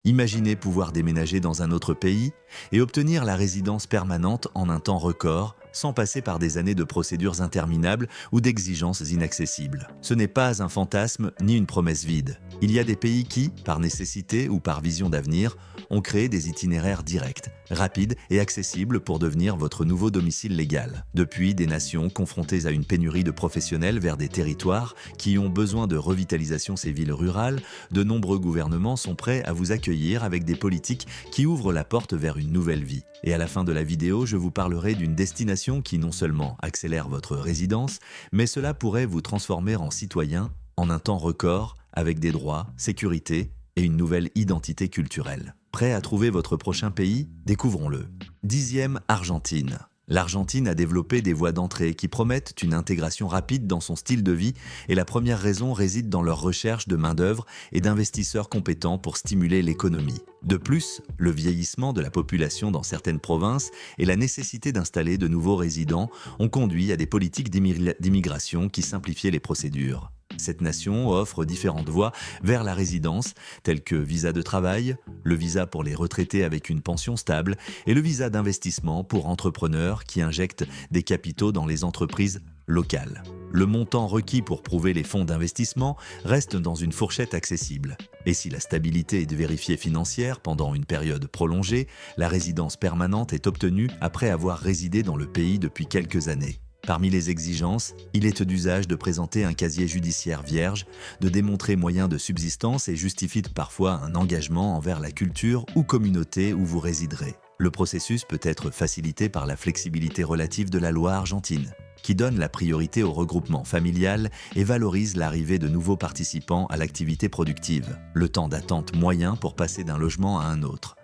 Imaginez pouvoir déménager dans un autre pays et obtenir la résidence permanente en un temps record, sans passer par des années de procédures interminables ou d'exigences inaccessibles. Ce n'est pas un fantasme ni une promesse vide. Il y a des pays qui, par nécessité ou par vision d'avenir, ont créé des itinéraires directs, rapides et accessibles pour devenir votre nouveau domicile légal. Depuis, des nations confrontées à une pénurie de professionnels vers des territoires qui ont besoin de revitalisation ces villes rurales, de nombreux gouvernements sont prêts à vous accueillir avec des politiques qui ouvrent la porte vers une nouvelle vie. Et à la fin de la vidéo, je vous parlerai d'une destination qui non seulement accélère votre résidence, mais cela pourrait vous transformer en citoyen en un temps record, avec des droits, sécurité et une nouvelle identité culturelle. Prêt à trouver votre prochain pays? Découvrons-le. 10e, Argentine. L'Argentine a développé des voies d'entrée qui promettent une intégration rapide dans son style de vie et la première raison réside dans leur recherche de main-d'œuvre et d'investisseurs compétents pour stimuler l'économie. De plus, le vieillissement de la population dans certaines provinces et la nécessité d'installer de nouveaux résidents ont conduit à des politiques d'immigration qui simplifiaient les procédures. Cette nation offre différentes voies vers la résidence, telles que visa de travail, le visa pour les retraités avec une pension stable et le visa d'investissement pour entrepreneurs qui injectent des capitaux dans les entreprises locales. Le montant requis pour prouver les fonds d'investissement reste dans une fourchette accessible. Et si la stabilité est vérifiée financière pendant une période prolongée, la résidence permanente est obtenue après avoir résidé dans le pays depuis quelques années. Parmi les exigences, il est d'usage de présenter un casier judiciaire vierge, de démontrer moyen de subsistance et justifie parfois un engagement envers la culture ou communauté où vous résiderez. Le processus peut être facilité par la flexibilité relative de la loi argentine, qui donne la priorité au regroupement familial et valorise l'arrivée de nouveaux participants à l'activité productive, le temps d'attente moyen pour passer d'un logement à un autre.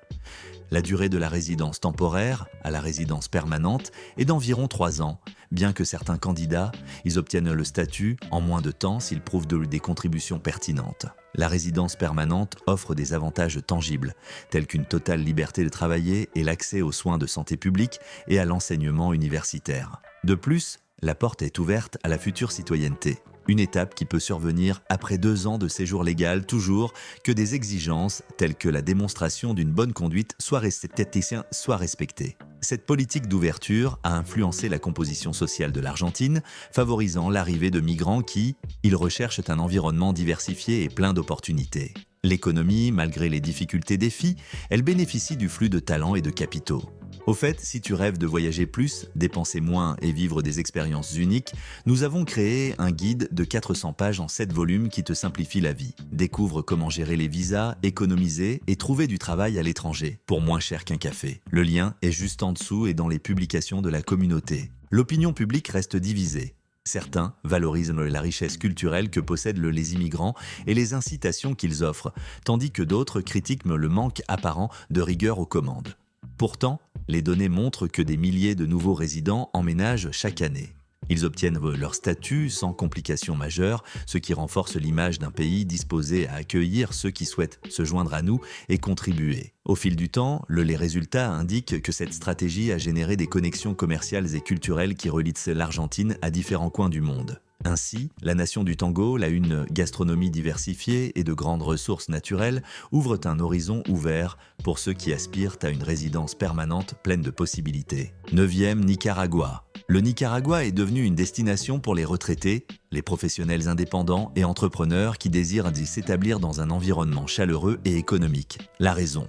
La durée de la résidence temporaire à la résidence permanente est d'environ 3 ans, bien que certains candidats ils obtiennent le statut en moins de temps s'ils prouvent des contributions pertinentes. La résidence permanente offre des avantages tangibles, tels qu'une totale liberté de travailler et l'accès aux soins de santé publique et à l'enseignement universitaire. De plus, la porte est ouverte à la future citoyenneté. Une étape qui peut survenir après 2 ans de séjour légal, toujours que des exigences telles que la démonstration d'une bonne conduite soient respectées. Cette politique d'ouverture a influencé la composition sociale de l'Argentine, favorisant l'arrivée de migrants qui, ils recherchent un environnement diversifié et plein d'opportunités. L'économie, malgré les difficultés défis, elle bénéficie du flux de talents et de capitaux. Au fait, si tu rêves de voyager plus, dépenser moins et vivre des expériences uniques, nous avons créé un guide de 400 pages en 7 volumes qui te simplifie la vie. Découvre comment gérer les visas, économiser et trouver du travail à l'étranger, pour moins cher qu'un café. Le lien est juste en dessous et dans les publications de la communauté. L'opinion publique reste divisée. Certains valorisent la richesse culturelle que possèdent les immigrants et les incitations qu'ils offrent, tandis que d'autres critiquent le manque apparent de rigueur aux commandes. Pourtant, les données montrent que des milliers de nouveaux résidents emménagent chaque année. Ils obtiennent leur statut sans complications majeures, ce qui renforce l'image d'un pays disposé à accueillir ceux qui souhaitent se joindre à nous et contribuer. Au fil du temps, les résultats indiquent que cette stratégie a généré des connexions commerciales et culturelles qui relient l'Argentine à différents coins du monde. Ainsi, la nation du tango, une gastronomie diversifiée et de grandes ressources naturelles, ouvrent un horizon ouvert pour ceux qui aspirent à une résidence permanente pleine de possibilités. 9e, Nicaragua. Le Nicaragua est devenu une destination pour les retraités, les professionnels indépendants et entrepreneurs qui désirent s'établir dans un environnement chaleureux et économique. La raison.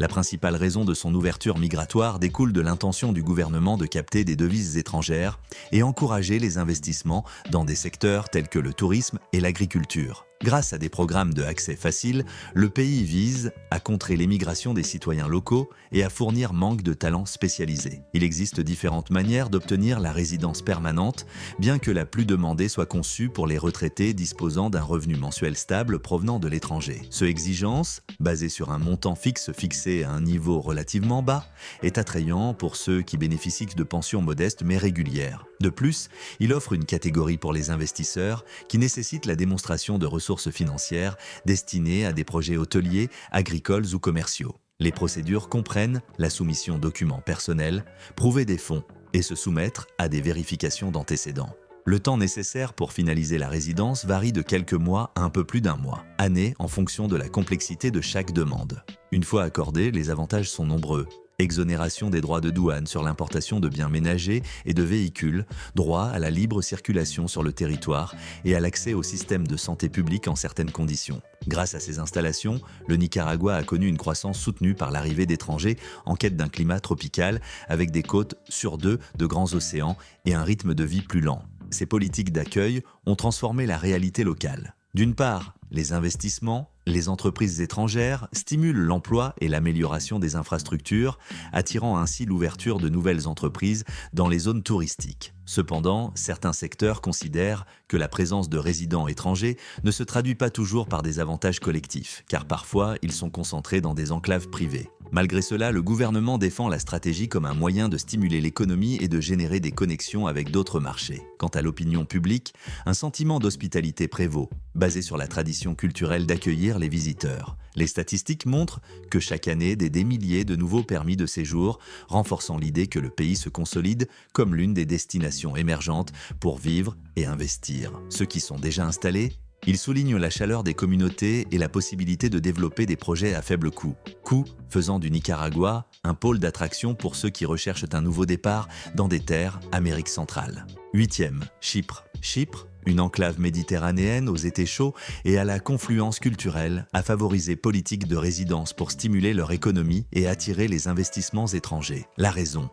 La principale raison de son ouverture migratoire découle de l'intention du gouvernement de capter des devises étrangères et encourager les investissements dans des secteurs tels que le tourisme et l'agriculture. Grâce à des programmes de accès facile, le pays vise à contrer l'émigration des citoyens locaux et à fournir manque de talents spécialisés. Il existe différentes manières d'obtenir la résidence permanente, bien que la plus demandée soit conçue pour les retraités disposant d'un revenu mensuel stable provenant de l'étranger. Ce exigence, basée sur un montant fixe fixé à un niveau relativement bas, est attrayant pour ceux qui bénéficient de pensions modestes mais régulières. De plus, il offre une catégorie pour les investisseurs qui nécessite la démonstration de ressources financières destinées à des projets hôteliers, agricoles ou commerciaux. Les procédures comprennent la soumission de documents personnels, prouver des fonds et se soumettre à des vérifications d'antécédents. Le temps nécessaire pour finaliser la résidence varie de quelques mois à un peu plus d'un mois, année en fonction de la complexité de chaque demande. Une fois accordée, les avantages sont nombreux. Exonération des droits de douane sur l'importation de biens ménagers et de véhicules, droit à la libre circulation sur le territoire et à l'accès au système de santé publique en certaines conditions. Grâce à ces installations, le Nicaragua a connu une croissance soutenue par l'arrivée d'étrangers en quête d'un climat tropical avec des côtes sur deux de grands océans et un rythme de vie plus lent. Ces politiques d'accueil ont transformé la réalité locale. D'une part, les investissements, les entreprises étrangères stimulent l'emploi et l'amélioration des infrastructures, attirant ainsi l'ouverture de nouvelles entreprises dans les zones touristiques. Cependant, certains secteurs considèrent que la présence de résidents étrangers ne se traduit pas toujours par des avantages collectifs, car parfois ils sont concentrés dans des enclaves privées. Malgré cela, le gouvernement défend la stratégie comme un moyen de stimuler l'économie et de générer des connexions avec d'autres marchés. Quant à l'opinion publique, un sentiment d'hospitalité prévaut, basé sur la tradition culturelle d'accueillir les visiteurs. Les statistiques montrent que chaque année, des milliers de nouveaux permis de séjour, renforçant l'idée que le pays se consolide comme l'une des destinations émergentes pour vivre et investir. Ceux qui sont déjà installés, il souligne la chaleur des communautés et la possibilité de développer des projets à faible coût. Coût faisant du Nicaragua un pôle d'attraction pour ceux qui recherchent un nouveau départ dans des terres Amérique centrale. 8e, Chypre. Chypre, une enclave méditerranéenne aux étés chauds et à la confluence culturelle, a favorisé politique de résidence pour stimuler leur économie et attirer les investissements étrangers. La raison.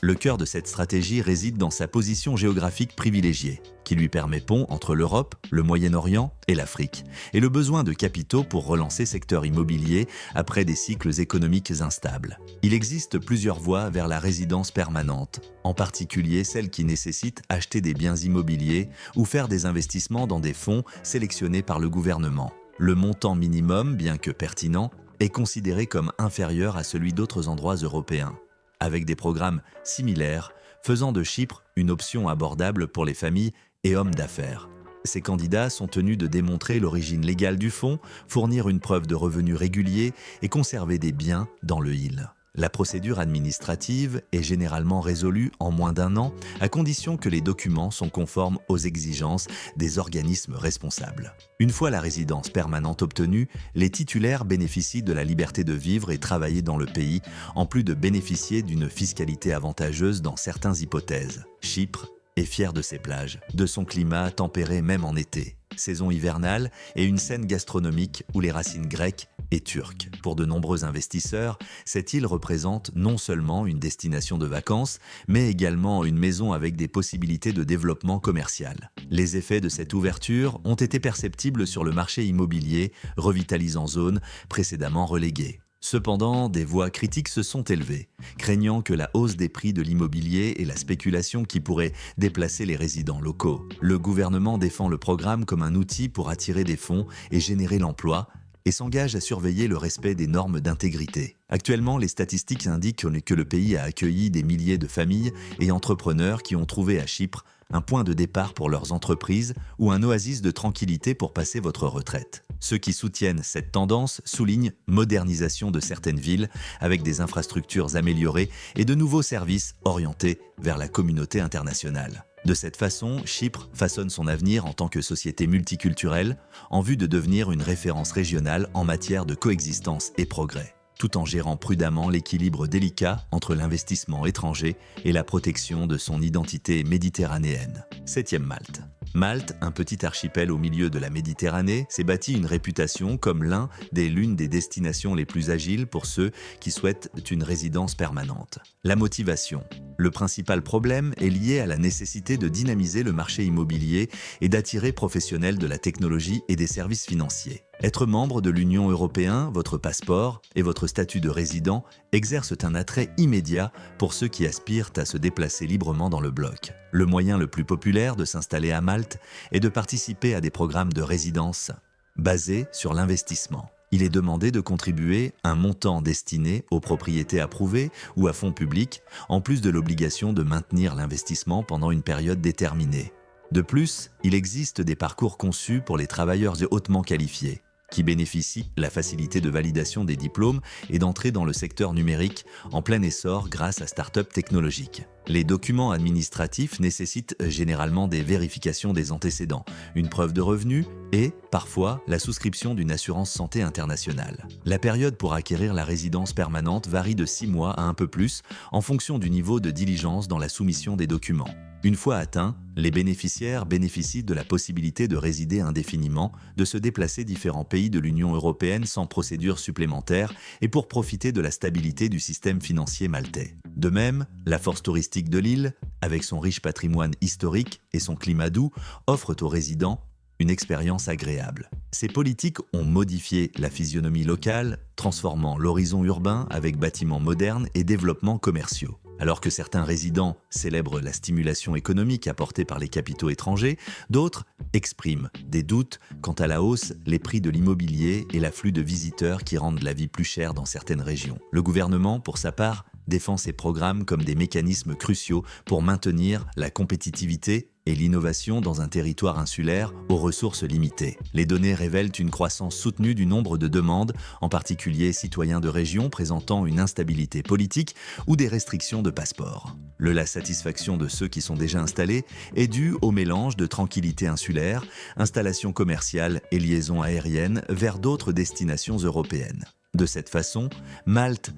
Le cœur de cette stratégie réside dans sa position géographique privilégiée, qui lui permet pont entre l'Europe, le Moyen-Orient et l'Afrique, et le besoin de capitaux pour relancer secteur immobilier après des cycles économiques instables. Il existe plusieurs voies vers la résidence permanente, en particulier celles qui nécessitent acheter des biens immobiliers ou faire des investissements dans des fonds sélectionnés par le gouvernement. Le montant minimum, bien que pertinent, est considéré comme inférieur à celui d'autres endroits européens, avec des programmes similaires, faisant de Chypre une option abordable pour les familles et hommes d'affaires. Ces candidats sont tenus de démontrer l'origine légale du fonds, fournir une preuve de revenus réguliers et conserver des biens dans le île. La procédure administrative est généralement résolue en moins d'un an, à condition que les documents sont conformes aux exigences des organismes responsables. Une fois la résidence permanente obtenue, les titulaires bénéficient de la liberté de vivre et travailler dans le pays, en plus de bénéficier d'une fiscalité avantageuse dans certaines hypothèses. Chypre est fière de ses plages, de son climat tempéré même en été, saison hivernale et une scène gastronomique où les racines grecques et turques. Pour de nombreux investisseurs, cette île représente non seulement une destination de vacances, mais également une maison avec des possibilités de développement commercial. Les effets de cette ouverture ont été perceptibles sur le marché immobilier, revitalisant zones précédemment reléguées. Cependant, des voix critiques se sont élevées, craignant que la hausse des prix de l'immobilier et la spéculation qui pourrait déplacer les résidents locaux. Le gouvernement défend le programme comme un outil pour attirer des fonds et générer l'emploi, et s'engage à surveiller le respect des normes d'intégrité. Actuellement, les statistiques indiquent que le pays a accueilli des milliers de familles et entrepreneurs qui ont trouvé à Chypre un point de départ pour leurs entreprises ou un oasis de tranquillité pour passer votre retraite. Ceux qui soutiennent cette tendance soulignent modernisation de certaines villes avec des infrastructures améliorées et de nouveaux services orientés vers la communauté internationale. De cette façon, Chypre façonne son avenir en tant que société multiculturelle en vue de devenir une référence régionale en matière de coexistence et progrès, tout en gérant prudemment l'équilibre délicat entre l'investissement étranger et la protection de son identité méditerranéenne. 7e Malte. Malte, un petit archipel au milieu de la Méditerranée, s'est bâti une réputation comme l'une des destinations les plus agiles pour ceux qui souhaitent une résidence permanente. La motivation. Le principal problème est lié à la nécessité de dynamiser le marché immobilier et d'attirer professionnels de la technologie et des services financiers. Être membre de l'Union européenne, votre passeport et votre statut de résident exercent un attrait immédiat pour ceux qui aspirent à se déplacer librement dans le bloc. Le moyen le plus populaire de s'installer à Malte est de participer à des programmes de résidence basés sur l'investissement. Il est demandé de contribuer un montant destiné aux propriétés approuvées ou à fonds publics, en plus de l'obligation de maintenir l'investissement pendant une période déterminée. De plus, il existe des parcours conçus pour les travailleurs hautement qualifiés, qui bénéficient de la facilité de validation des diplômes et d'entrée dans le secteur numérique en plein essor grâce à start-up technologiques. Les documents administratifs nécessitent généralement des vérifications des antécédents, une preuve de revenus et, parfois, la souscription d'une assurance santé internationale. La période pour acquérir la résidence permanente varie de 6 mois à un peu plus en fonction du niveau de diligence dans la soumission des documents. Une fois atteints, les bénéficiaires bénéficient de la possibilité de résider indéfiniment, de se déplacer différents pays de l'Union européenne sans procédure supplémentaire et pour profiter de la stabilité du système financier maltais. De même, la force touristique de l'île, avec son riche patrimoine historique et son climat doux, offre aux résidents une expérience agréable. Ces politiques ont modifié la physionomie locale, transformant l'horizon urbain avec bâtiments modernes et développements commerciaux. Alors que certains résidents célèbrent la stimulation économique apportée par les capitaux étrangers, d'autres expriment des doutes quant à la hausse des prix de l'immobilier et l'afflux de visiteurs qui rendent la vie plus chère dans certaines régions. Le gouvernement, pour sa part, défend ces programmes comme des mécanismes cruciaux pour maintenir la compétitivité et l'innovation dans un territoire insulaire aux ressources limitées. Les données révèlent une croissance soutenue du nombre de demandes, en particulier citoyens de régions présentant une instabilité politique ou des restrictions de passeport. La satisfaction de ceux qui sont déjà installés est due au mélange de tranquillité insulaire, installations commerciales et liaisons aériennes vers d'autres destinations européennes. De cette façon, Malte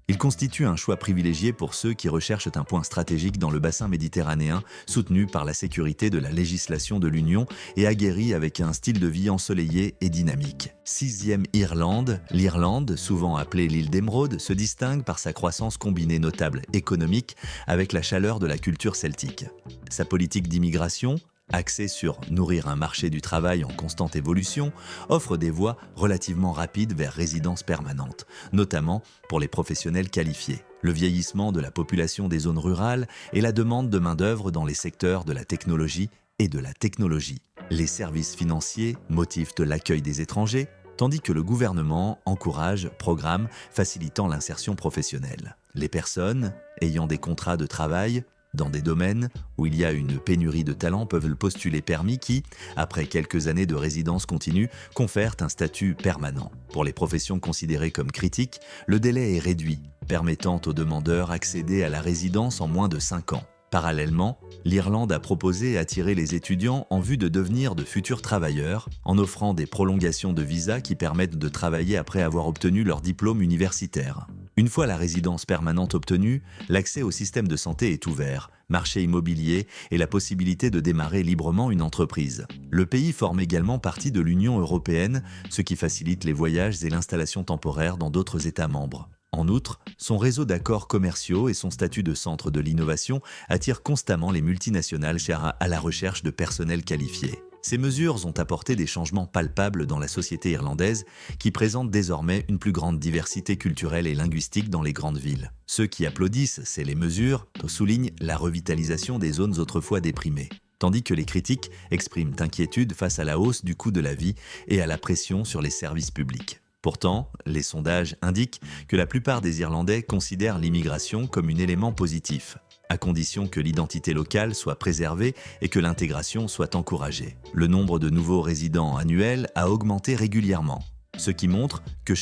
il constitue un choix privilégié pour ceux qui recherchent un point stratégique dans le bassin méditerranéen, soutenu par la sécurité de la législation de l'Union et aguerri avec un style de vie ensoleillé et dynamique. Sixième Irlande, l'Irlande, souvent appelée l'île d'Émeraude, se distingue par sa croissance combinée notable économique avec la chaleur de la culture celtique. Sa politique d'immigration, axée sur nourrir un marché du travail en constante évolution, offre des voies relativement rapides vers résidence permanente, notamment pour les professionnels qualifiés. Le vieillissement de la population des zones rurales et la demande de main-d'œuvre dans les secteurs de la technologie et de la technologie. Les services financiers motivent l'accueil des étrangers, tandis que le gouvernement encourage programmes facilitant l'insertion professionnelle. Les personnes ayant des contrats de travail dans des domaines où il y a une pénurie de talents peuvent le postuler permis qui, après quelques années de résidence continue, confèrent un statut permanent. Pour les professions considérées comme critiques, le délai est réduit, permettant aux demandeurs d'accéder à la résidence en moins de 5 ans. Parallèlement, l'Irlande a proposé attirer les étudiants en vue de devenir de futurs travailleurs, en offrant des prolongations de visa qui permettent de travailler après avoir obtenu leur diplôme universitaire. Une fois la résidence permanente obtenue, l'accès au système de santé est ouvert, marché immobilier et la possibilité de démarrer librement une entreprise. Le pays forme également partie de l'Union européenne, ce qui facilite les voyages et l'installation temporaire dans d'autres États membres. En outre, son réseau d'accords commerciaux et son statut de centre de l'innovation attirent constamment les multinationales à la recherche de personnel qualifié. Ces mesures ont apporté des changements palpables dans la société irlandaise qui présente désormais une plus grande diversité culturelle et linguistique dans les grandes villes. Ceux qui applaudissent ces mesures soulignent la revitalisation des zones autrefois déprimées, tandis que les critiques expriment inquiétude face à la hausse du coût de la vie et à la pression sur les services publics. Pourtant, les sondages indiquent que la plupart des Irlandais considèrent l'immigration comme un élément positif, à condition que l'identité locale soit préservée et que l'intégration soit encouragée. Le nombre de nouveaux résidents annuels a augmenté régulièrement, ce qui montre que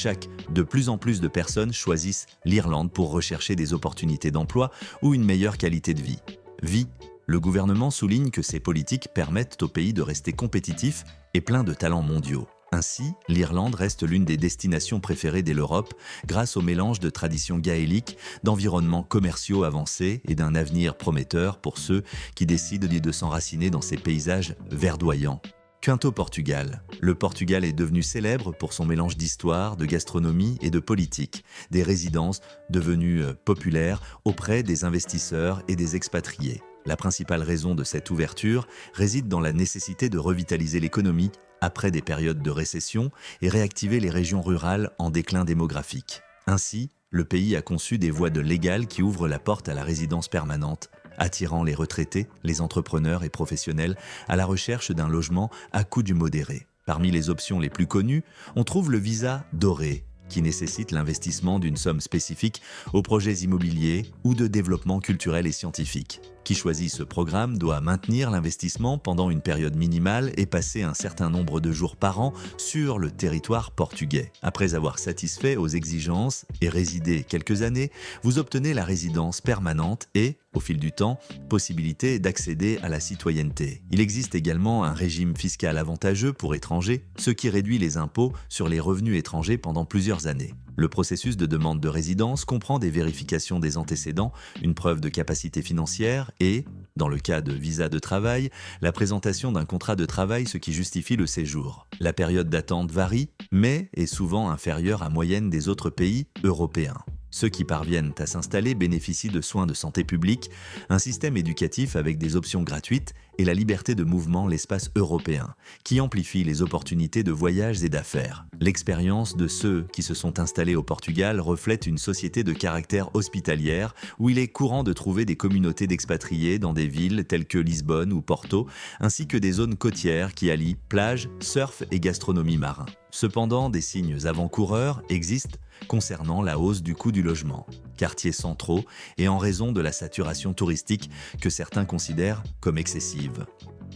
de plus en plus de personnes choisissent l'Irlande pour rechercher des opportunités d'emploi ou une meilleure qualité de vie. Le gouvernement souligne que ces politiques permettent au pays de rester compétitif et plein de talents mondiaux. Ainsi, l'Irlande reste l'une des destinations préférées de l'Europe grâce au mélange de traditions gaéliques, d'environnements commerciaux avancés et d'un avenir prometteur pour ceux qui décident de s'enraciner dans ces paysages verdoyants. Quant au Portugal, le Portugal est devenu célèbre pour son mélange d'histoire, de gastronomie et de politique, des résidences devenues populaires auprès des investisseurs et des expatriés. La principale raison de cette ouverture réside dans la nécessité de revitaliser l'économie après des périodes de récession et réactiver les régions rurales en déclin démographique. Ainsi, le pays a conçu des voies légales qui ouvrent la porte à la résidence permanente, attirant les retraités, les entrepreneurs et professionnels à la recherche d'un logement à coût du modéré. Parmi les options les plus connues, on trouve le visa doré, qui nécessite l'investissement d'une somme spécifique aux projets immobiliers ou de développement culturel et scientifique. Qui choisit ce programme doit maintenir l'investissement pendant une période minimale et passer un certain nombre de jours par an sur le territoire portugais. Après avoir satisfait aux exigences et résidé quelques années, vous obtenez la résidence permanente et, Au fil du temps, possibilité d'accéder à la citoyenneté. Il existe également un régime fiscal avantageux pour étrangers, ce qui réduit les impôts sur les revenus étrangers pendant plusieurs années. Le processus de demande de résidence comprend des vérifications des antécédents, une preuve de capacité financière et, dans le cas de visa de travail, la présentation d'un contrat de travail, ce qui justifie le séjour. La période d'attente varie, mais est souvent inférieure à moyenne des autres pays européens. Ceux qui parviennent à s'installer bénéficient de soins de santé publique, un système éducatif avec des options gratuites et la liberté de mouvement, l'espace européen, qui amplifie les opportunités de voyage et d'affaires. L'expérience de ceux qui se sont installés au Portugal reflète une société de caractère hospitalière où il est courant de trouver des communautés d'expatriés dans des villes telles que Lisbonne ou Porto, ainsi que des zones côtières qui allient plage, surf et gastronomie marin. Cependant, des signes avant-coureurs existent concernant la hausse du coût du logement, quartiers centraux et en raison de la saturation touristique que certains considèrent comme excessive.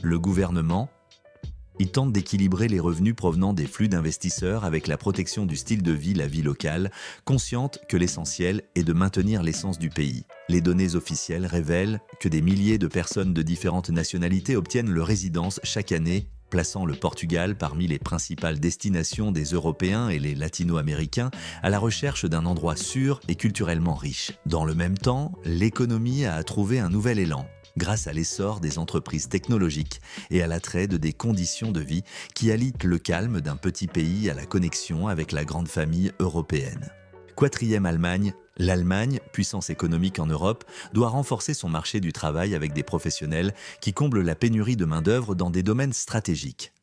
Le gouvernement il tente d'équilibrer les revenus provenant des flux d'investisseurs avec la protection du style de vie, la vie locale, consciente que l'essentiel est de maintenir l'essence du pays. Les données officielles révèlent que des milliers de personnes de différentes nationalités obtiennent leur résidence chaque année, plaçant le Portugal parmi les principales destinations des Européens et les Latino-Américains à la recherche d'un endroit sûr et culturellement riche. Dans le même temps, l'économie a trouvé un nouvel élan, grâce à l'essor des entreprises technologiques et à l'attrait de des conditions de vie qui allient le calme d'un petit pays à la connexion avec la grande famille européenne. Quatrième Allemagne, l'Allemagne, puissance économique en Europe, doit renforcer son marché du travail avec des professionnels qui comblent la pénurie de main-d'œuvre dans des domaines stratégiques.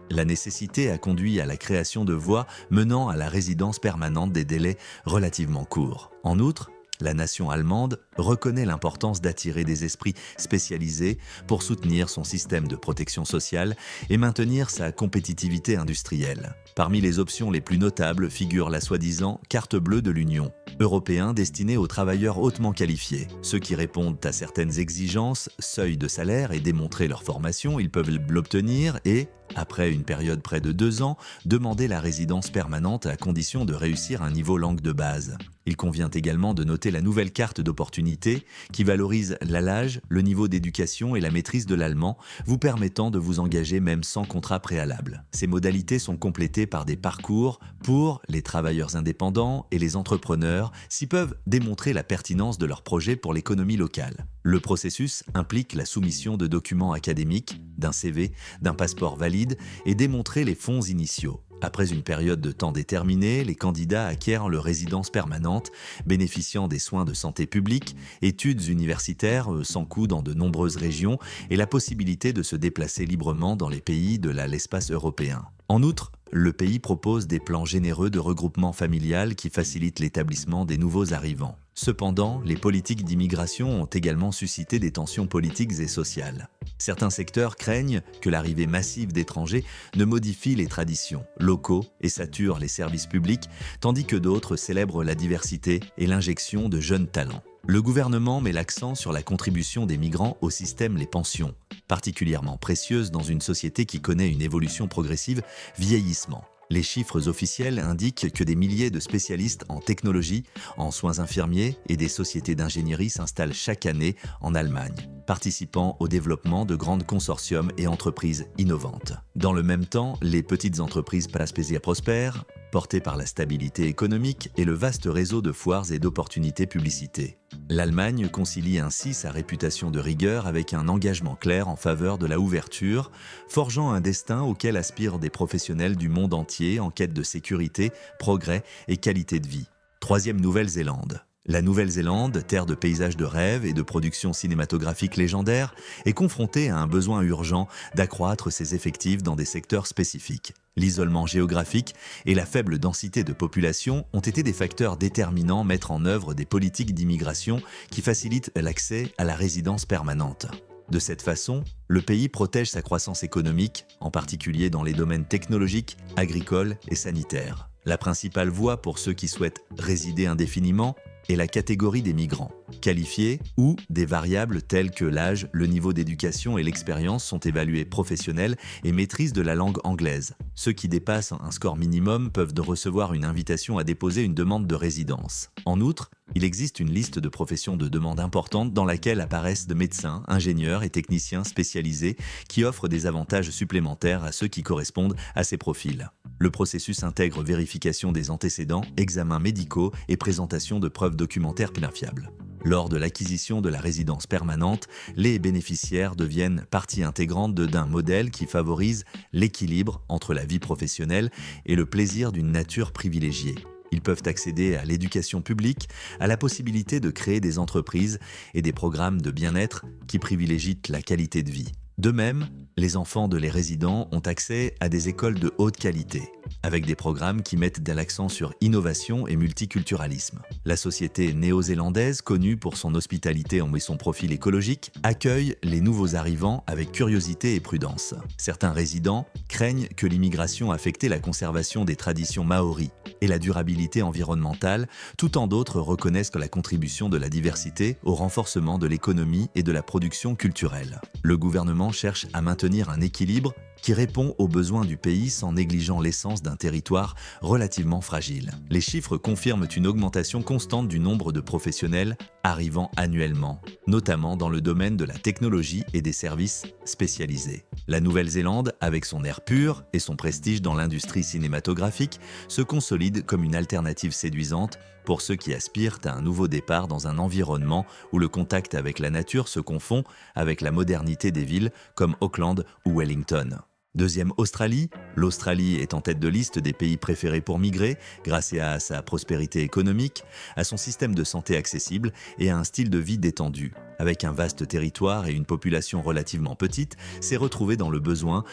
La nécessité a conduit à la création de voies menant à la résidence permanente des délais relativement courts. En outre, la nation allemande reconnaît l'importance d'attirer des esprits spécialisés pour soutenir son système de protection sociale et maintenir sa compétitivité industrielle. Parmi les options les plus notables figure la soi-disant carte bleue de l'Union européenne destinée aux travailleurs hautement qualifiés. Ceux qui répondent à certaines exigences, seuil de salaire et démontrer leur formation, ils peuvent l'obtenir et, après une période près de 2 ans, demander la résidence permanente à condition de réussir un niveau langue de base. Il convient également de noter la nouvelle carte d'opportunité qui valorise l'âge, le niveau d'éducation et la maîtrise de l'allemand, vous permettant de vous engager même sans contrat préalable. Ces modalités sont complétées par des parcours pour les travailleurs indépendants et les entrepreneurs s'ils peuvent démontrer la pertinence de leur projet pour l'économie locale. Le processus implique la soumission de documents académiques, d'un CV, d'un passeport valide et démontrer les fonds initiaux. Après une période de temps déterminée, les candidats acquièrent leur résidence permanente, bénéficiant des soins de santé publique, études universitaires sans coût dans de nombreuses régions et la possibilité de se déplacer librement dans les pays de l'espace européen. En outre, le pays propose des plans généreux de regroupement familial qui facilitent l'établissement des nouveaux arrivants. Cependant, les politiques d'immigration ont également suscité des tensions politiques et sociales. Certains secteurs craignent que l'arrivée massive d'étrangers ne modifie les traditions locaux et sature les services publics, tandis que d'autres célèbrent la diversité et l'injection de jeunes talents. Le gouvernement met l'accent sur la contribution des migrants au système les pensions, particulièrement précieuses dans une société qui connaît une évolution progressive, vieillissement. Les chiffres officiels indiquent que des milliers de spécialistes en technologie, en soins infirmiers et des sociétés d'ingénierie s'installent chaque année en Allemagne, participant au développement de grandes consortiums et entreprises innovantes. Dans le même temps, les petites entreprises Paraspésia prospèrent, portées par la stabilité économique et le vaste réseau de foires et d'opportunités publicité. L'Allemagne concilie ainsi sa réputation de rigueur avec un engagement clair en faveur de la ouverture, forgeant un destin auquel aspirent des professionnels du monde entier en quête de sécurité, progrès et qualité de vie. Troisième Nouvelle-Zélande. La Nouvelle-Zélande, terre de paysages de rêve et de productions cinématographiques légendaires, est confrontée à un besoin urgent d'accroître ses effectifs dans des secteurs spécifiques. L'isolement géographique et la faible densité de population ont été des facteurs déterminants à mettre en œuvre des politiques d'immigration qui facilitent l'accès à la résidence permanente. De cette façon, le pays protège sa croissance économique, en particulier dans les domaines technologiques, agricoles et sanitaires. La principale voie pour ceux qui souhaitent résider indéfiniment est la catégorie des migrants. qualifiés, ou des variables telles que l'âge, le niveau d'éducation et l'expérience sont évalués professionnels et maîtrise de la langue anglaise. Ceux qui dépassent un score minimum peuvent recevoir une invitation à déposer une demande de résidence. En outre, il existe une liste de professions de demande importante dans laquelle apparaissent de médecins, ingénieurs et techniciens spécialisés qui offrent des avantages supplémentaires à ceux qui correspondent à ces profils. Le processus intègre vérification des antécédents, examens médicaux et présentation de preuves documentaires bien fiables. Lors de l'acquisition de la résidence permanente, les bénéficiaires deviennent partie intégrante d'un modèle qui favorise l'équilibre entre la vie professionnelle et le plaisir d'une nature privilégiée. Ils peuvent accéder à l'éducation publique, à la possibilité de créer des entreprises et des programmes de bien-être qui privilégient la qualité de vie. De même, les enfants de les résidents ont accès à des écoles de haute qualité, avec des programmes qui mettent l'accent sur innovation et multiculturalisme. La société néo-zélandaise, connue pour son hospitalité et son profil écologique, accueille les nouveaux arrivants avec curiosité et prudence. Certains résidents craignent que l'immigration affecte la conservation des traditions maoris et la durabilité environnementale, tout en d'autres reconnaissent que la contribution de la diversité au renforcement de l'économie et de la production culturelle. Le gouvernement cherche à maintenir un équilibre qui répond aux besoins du pays sans négligeant l'essence d'un territoire relativement fragile. Les chiffres confirment une augmentation constante du nombre de professionnels arrivant annuellement, notamment dans le domaine de la technologie et des services spécialisés. La Nouvelle-Zélande, avec son air pur et son prestige dans l'industrie cinématographique, se consolide comme une alternative séduisante pour ceux qui aspirent à un nouveau départ dans un environnement où le contact avec la nature se confond avec la modernité des villes comme Auckland ou Wellington. Deuxième, Australie. L'Australie est en tête de liste des pays préférés pour migrer grâce à sa prospérité économique, à son système de santé accessible et à un style de vie détendu. Avec un vaste territoire et une population relativement petite, c'est retrouvé dans le besoin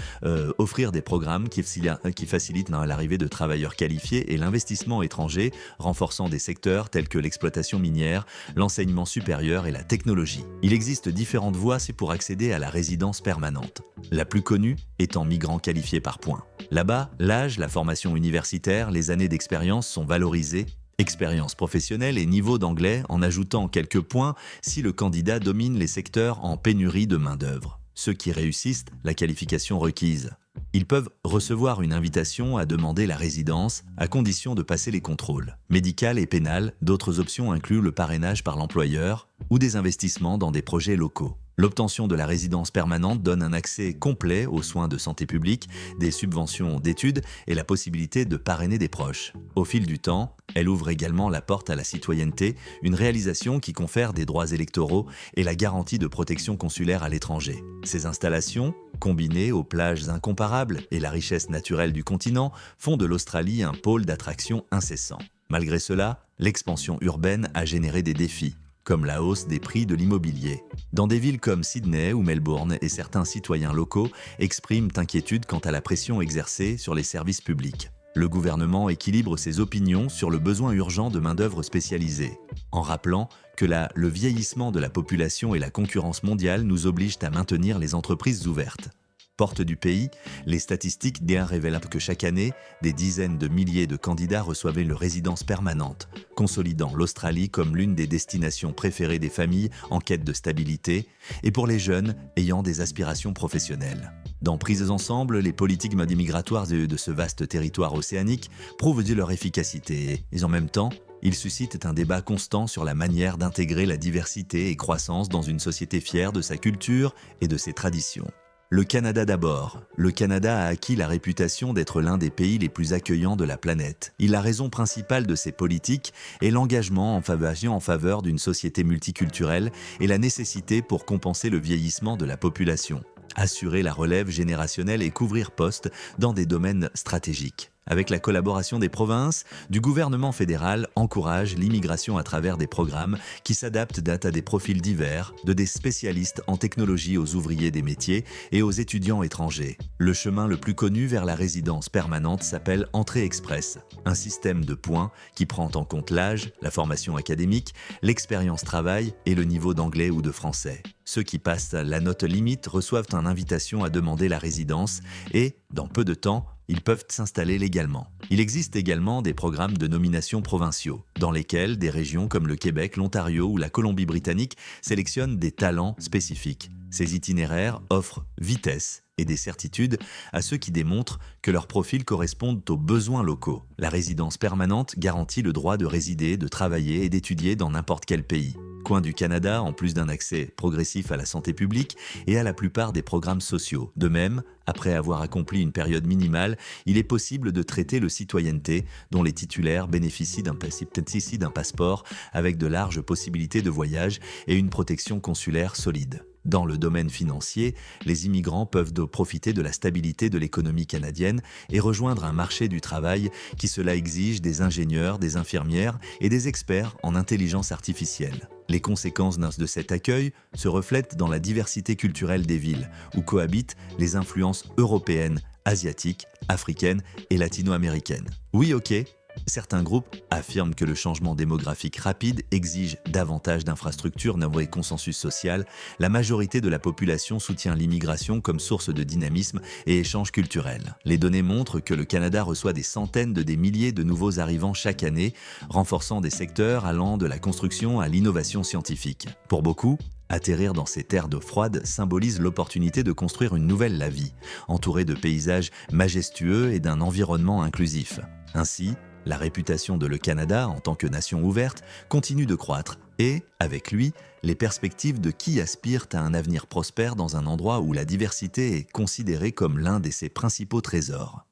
offrir des programmes qui facilitent l'arrivée de travailleurs qualifiés et l'investissement étranger, renforçant des secteurs tels que l'exploitation minière, l'enseignement supérieur et la technologie. Il existe différentes voies pour accéder à la résidence permanente. La plus connue étant migrant qualifié par points. Là-bas, l'âge, la formation universitaire, les années d'expérience sont valorisées, expérience professionnelle et niveau d'anglais en ajoutant quelques points si le candidat domine les secteurs en pénurie de main-d'œuvre. Ceux qui réussissent la qualification requise. Ils peuvent recevoir une invitation à demander la résidence à condition de passer les contrôles. Médical et pénal, d'autres options incluent le parrainage par l'employeur ou des investissements dans des projets locaux. L'obtention de la résidence permanente donne un accès complet aux soins de santé publique, des subventions d'études et la possibilité de parrainer des proches. Au fil du temps, elle ouvre également la porte à la citoyenneté, une réalisation qui confère des droits électoraux et la garantie de protection consulaire à l'étranger. Ces installations, combinées aux plages incomparables et la richesse naturelle du continent, font de l'Australie un pôle d'attraction incessant. Malgré cela, l'expansion urbaine a généré des défis, comme la hausse des prix de l'immobilier. Dans des villes comme Sydney ou Melbourne, et certains citoyens locaux expriment inquiétude quant à la pression exercée sur les services publics. Le gouvernement équilibre ses opinions sur le besoin urgent de main-d'œuvre spécialisée, en rappelant que le vieillissement de la population et la concurrence mondiale nous obligent à maintenir les entreprises ouvertes. Porte du pays, les statistiques révèlent que chaque année, des dizaines de milliers de candidats reçoivent une résidence permanente, consolidant l'Australie comme l'une des destinations préférées des familles en quête de stabilité et pour les jeunes ayant des aspirations professionnelles. Dans Prises ensemble, les politiques migratoires de ce vaste territoire océanique prouvent leur efficacité et en même temps, ils suscitent un débat constant sur la manière d'intégrer la diversité et croissance dans une société fière de sa culture et de ses traditions. Le Canada d'abord. Le Canada a acquis la réputation d'être l'un des pays les plus accueillants de la planète. La raison principale de ses politiques est l'engagement en faveur d'une société multiculturelle et la nécessité pour compenser le vieillissement de la population, assurer la relève générationnelle et couvrir postes dans des domaines stratégiques. Avec la collaboration des provinces, du gouvernement fédéral encourage l'immigration à travers des programmes qui s'adaptent à des profils divers, de des spécialistes en technologie aux ouvriers des métiers et aux étudiants étrangers. Le chemin le plus connu vers la résidence permanente s'appelle Entrée Express, un système de points qui prend en compte l'âge, la formation académique, l'expérience travail et le niveau d'anglais ou de français. Ceux qui passent la note limite reçoivent une invitation à demander la résidence et Dans peu de temps, ils peuvent s'installer légalement. Il existe également des programmes de nomination provinciaux, dans lesquels des régions comme le Québec, l'Ontario ou la Colombie-Britannique sélectionnent des talents spécifiques. Ces itinéraires offrent vitesse et des certitudes à ceux qui démontrent que leurs profils correspondent aux besoins locaux. La résidence permanente garantit le droit de résider, de travailler et d'étudier dans n'importe quel pays. Coin du Canada, en plus d'un accès progressif à la santé publique et à la plupart des programmes sociaux. De même, après avoir accompli une période minimale, il est possible de traiter le citoyenneté, dont les titulaires bénéficient d'un passeport avec de larges possibilités de voyage et une protection consulaire solide. Dans le domaine financier, les immigrants peuvent profiter de la stabilité de l'économie canadienne et rejoindre un marché du travail qui cela exige des ingénieurs, des infirmières et des experts en intelligence artificielle. Les conséquences de cet accueil se reflètent dans la diversité culturelle des villes, où cohabitent les influences européennes, asiatiques, africaines et latino-américaines. Oui, ok. Certains groupes affirment que le changement démographique rapide exige davantage d'infrastructures et consensus social. La majorité de la population soutient l'immigration comme source de dynamisme et échange culturel. Les données montrent que le Canada reçoit des centaines de milliers de nouveaux arrivants chaque année, renforçant des secteurs allant de la construction à l'innovation scientifique. Pour beaucoup, atterrir dans ces terres d'eau froide symbolise l'opportunité de construire une nouvelle vie, entourée de paysages majestueux et d'un environnement inclusif. Ainsi, la réputation de le Canada en tant que nation ouverte continue de croître et, avec lui, les perspectives de qui aspirent à un avenir prospère dans un endroit où la diversité est considérée comme l'un de ses principaux trésors.